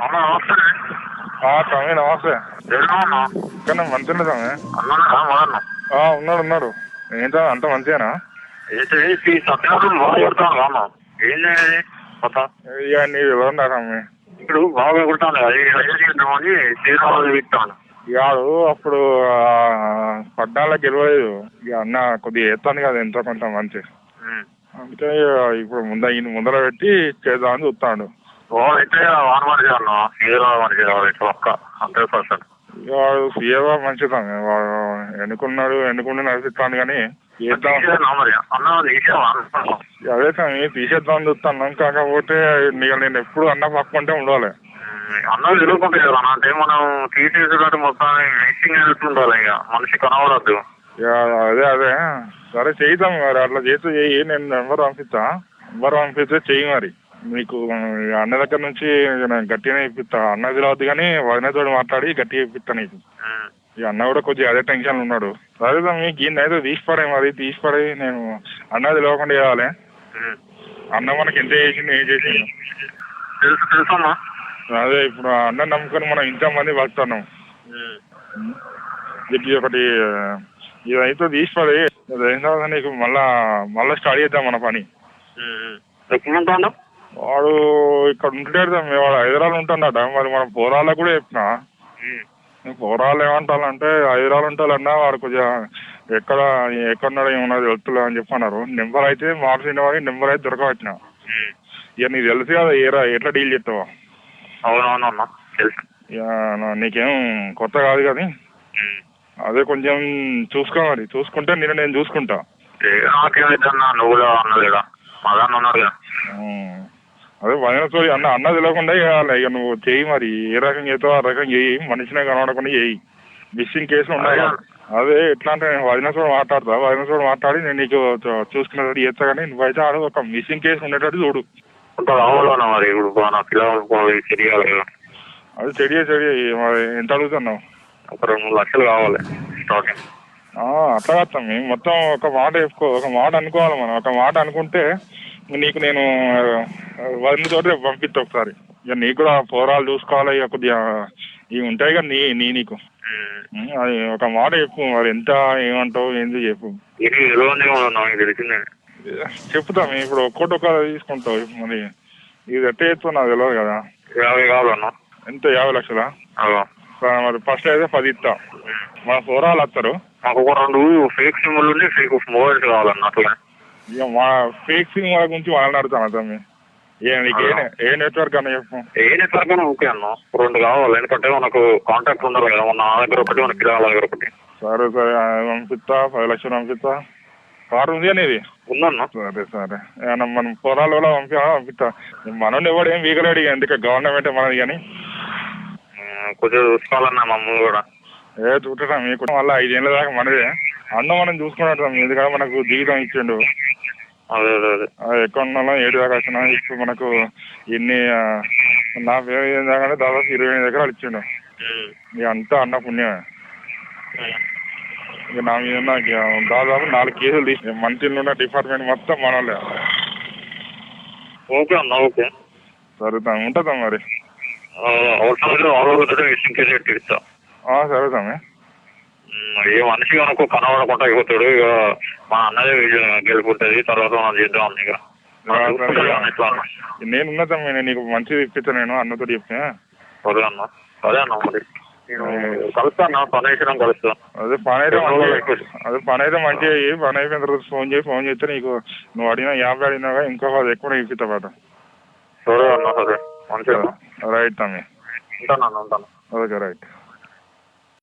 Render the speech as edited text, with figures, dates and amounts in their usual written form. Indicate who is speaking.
Speaker 1: అన్న నమస్తే.
Speaker 2: తమ్మి నమస్తే.
Speaker 1: ఎలా ఉన్నా?
Speaker 2: ఇక్కడ మంచిగా తమ్మి.
Speaker 1: అన్నా
Speaker 2: ఉన్నాడు ఉన్నాడు. ఏంటో అంత మంచిగానా?
Speaker 1: ఏంటి సత్యాగ్రహం బాగా కొడతాను అన్న. ఏం చేయాలి కొత్త
Speaker 2: ఇక నీవు ఎవరున్నా తమ్మి?
Speaker 1: ఇప్పుడు బాగా కొడతాను అది చేద్దామని శ్రీరాములు చెప్తాను.
Speaker 2: ఇవాడు అప్పుడు 14 గెలవలేదు. ఇక అన్న కొద్దిగా ఎత్తాను కదా ఎంతో కొంత మంచి. అందుకే ఇప్పుడు ముందర పెట్టి చేద్దామని చూస్తాడు.
Speaker 1: అయితే వానమారి చేయాలన్నా శ్రీరామని చేయాలి పక్క 100%.
Speaker 2: వాడు సీఏగా మంచిదాన్ని వాడు ఎన్నుకుంటూ నడిపిస్తాను కానీ అదే కానీ తీసేద్దామని చూస్తాను. కాకపోతే నేను ఎప్పుడు అన్న పక్కుంటే ఉండాలి.
Speaker 1: అన్న తిరుగుకుంటే కదా అంటే మనం తీసేసేటట్టు మొత్తం మిక్సింగ్ ఉండాలి. ఇక మనిషి కనబడద్దు.
Speaker 2: అదే సరే చేద్దాం మరి. అట్లా చేస్తే చెయ్యి. నేను నెంబర్ పంపిస్తే చెయ్యి మరి. మీకు అన్న దగ్గర నుంచి గట్టిగానే ఇప్పిస్తా. అన్న తెలియదు కానీ వదినతో మాట్లాడి గట్టిగా ఇప్పిస్తా నీకు. ఈ అన్న కూడా కొద్దిగా అదే టెన్షన్ ఉన్నాడు. సరే మీకు ఈయన అయితే తీసిపడే నేను అన్న తెలియకుండా చేయాలి. అన్న మనకి ఎంత చేసిండు ఏం చేసిండు
Speaker 1: తెలుసమ్మా.
Speaker 2: అదే ఇప్పుడు అన్న నమ్ముకొని మనం ఇంతమంది బతున్నాం. ఇది ఒకటి ఇదైతే తీసిపడే. అయిన తర్వాత నీకు మళ్ళా స్టార్ట్ చేద్దాం మన పని. వాడు ఇక్కడ ఉంటున్నాడు. వాడు హైదరాబాద్ ఉంటున్నాడ. మరి మనం పోరాళ్ళకు కూడా చెప్పినా. పోరాళ్ళు ఏమంటారంటే హైదరాబాద్ ఉంటాలన్నా వాడు కొద్దిగా ఎక్కడున్నాడు ఏమన్నా తెలుస్తులే అని చెప్పి అన్నారు. నెంబర్ అయితే మార్చిన వాడి నెంబర్ అయితే దొరకవచ్చిన. ఇక నీకు తెలుసు కదా ఎట్లా డీల్ చేస్తావా?
Speaker 1: అవునవునమ్మా తెలుసు.
Speaker 2: ఇక నీకేం కొత్త కాదు కానీ అదే కొంచెం చూసుకో మరి. చూసుకుంటే నేను చూసుకుంటా.
Speaker 1: నాకేమైతే నువ్వు కూడా అన్నలేదా మదన్న ఉన్నారు కదా.
Speaker 2: అదే వదినతో అన్న తెలియకుండా చేయాలి. ఇక నువ్వు చెయ్యి మరి. ఏ రకంగా చేస్తావు ఆ రకంగా చెయ్యి. మనిషినే కనబడకుండా చెయ్యి. మిస్సింగ్ కేసులు ఉన్నాయి. అదే ఎట్లా అంటే నేను వదినతో మాట్లాడి నేను నీకు చూసుకునేటట్టు చేస్తా. కానీ నువ్వైతే ఒక మిస్సింగ్ కేసు ఉండేటట్టు చూడు.
Speaker 1: మరి
Speaker 2: అది చెడి మరి. ఎంత అడుగుతున్నావు?
Speaker 1: ఒక 2-3 లక్షలు కావాలి స్టార్టింగ్.
Speaker 2: అట్లా కాస్తాం మేము మొత్తం ఒక మాట అనుకోవాలి మనం. ఒక మాట అనుకుంటే నీకు నేను వదినతో పంపిస్తా ఒకసారి. ఇక నీకు కూడా పోరాలు చూసుకోవాలి. ఇక కొద్దిగా ఇవి ఉంటాయి కదా నీకు అది ఒక మాట చెప్పు మరి. ఎంత ఏమంటావు ఏంది చెప్పు. చెప్తా మేము ఇప్పుడు ఒక్కొక్క తీసుకుంటావు. మరి ఇది ఎట్ట చేస్తావు నాకు తెలియదు కదా.
Speaker 1: 50 కావాలన్నా.
Speaker 2: ఎంత 50 లక్షలా? మరి ఫస్ట్ అయితే 10 ఇస్తా. మన పోరాలు వస్తారు.
Speaker 1: మాకు ఒక 2 ఫేక్ సిమ్లు ఉండి ఫేక్ మొబైల్స్ కావాలన్నా. అట్లా
Speaker 2: ఇక మా ఫేక్ సిమ్ వాళ్ళ గురించి వాళ్ళని అడుగుతాను తమ్మి. నీకు ఏ నెట్వర్క్ అన్న చెప్పు.
Speaker 1: ఏ నెట్వర్క్ అయినా ఓకే అన్న. 2 కావాలి. ఎందుకంటే మనకు కాంటాక్ట్ ఉండాలి కదా. నా దగ్గర ఒకటి మన పిల్లల దగ్గర ఒకటి.
Speaker 2: సరే పంపిస్తా. 10 లక్షలు పంపిస్తా. కారు ఉంది అనేది
Speaker 1: ఉందన్న.
Speaker 2: సరే మనం పొలాలు కూడా పంపిస్తా. మనోని ఎవడు ఏం వీగలేడు. ఎందుకంటే గవర్నమెంట్ మనది కానీ
Speaker 1: కొంచెం చూసుకోవాలన్నా మమ్మల్ని కూడా.
Speaker 2: చూడటా మీకు మళ్ళీ 5 ఏళ్ళ దాకా మనదే. అన్న మనం చూసుకున్నట్టు. ఎందుకంటే మనకు జీవితం ఇచ్చిండు.
Speaker 1: అదే
Speaker 2: ఎక్కడ ఉన్నా 7 దాకా వచ్చినా. ఇప్పుడు మనకు ఎన్ని నా పేరు ఏంటంటే దాదాపు 28 ఎకరాలు ఇచ్చిండు. ఇక అంతా అన్న పుణ్యమే. ఇక నా మీద దాదాపు 4 కేసులు తీసి మంత్రిలో ఉన్న డిపార్ట్మెంట్ మొత్తం మనలే.
Speaker 1: ఓకే అన్న. ఓకే
Speaker 2: సరే ఉంటుందా మరి. సరే తమ్మి.
Speaker 1: ఏ మనిషి కనుక కనబడకుండా అయిపోతాడు. ఇక మా అన్నదే గెలుపుంటుంది. తర్వాత మనం చేద్దాం. ఇక
Speaker 2: నేను ఉన్నా తమ్మి. నేను నీకు మంచిది ఇప్పిస్తా. నేను అన్నతో చెప్తా.
Speaker 1: సరే అన్న మరి కలుస్తాను. పని అయిపోయినా కలుస్తా.
Speaker 2: అదే పని అయితే మంచిగా అయ్యి పని అయిపోయిన తర్వాత ఫోన్ చేస్తే నీకు నువ్వు అడిగినా 50 అడిగినాగా ఇంకో 10 ఎక్కువ ఇప్పిస్తా పాట.
Speaker 1: సరే అన్న. సరే మంచిగా.
Speaker 2: రైట్ తమ్మి.
Speaker 1: ఉంటాను.
Speaker 2: Okay right.